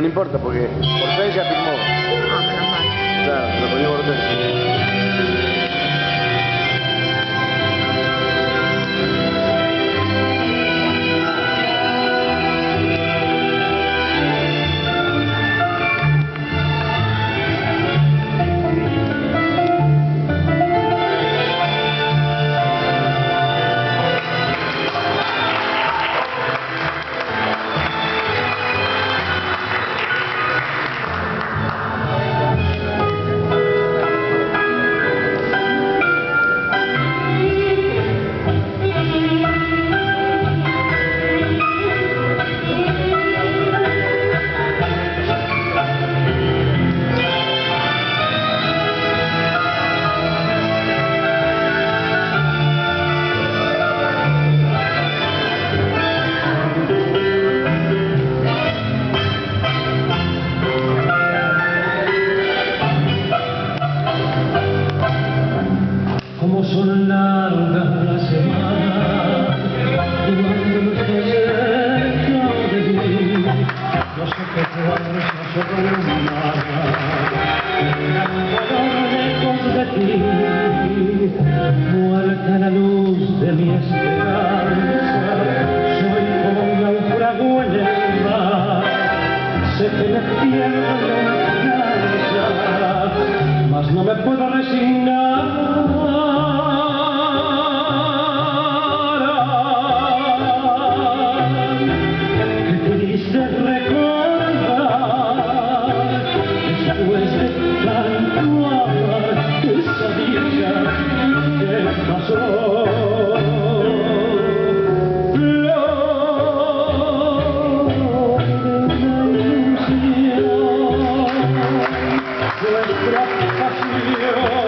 importa porque Hortensia firmó. Ah, menos mal. Claro, lo ponió Hortensia. Como son largas las semanas, cuando no estás cerca de mí, no sé qué cuadros no sobran nada, enamorado lejos de ti, muerta la luz de mi esperanza, soy como un náufrago en el mar, sé que me pierdo en la esperanza, mas no me puedo resignar. Después de tanto amar, esa vieja que pasó. Flor de una ilusión, nuestra pasión.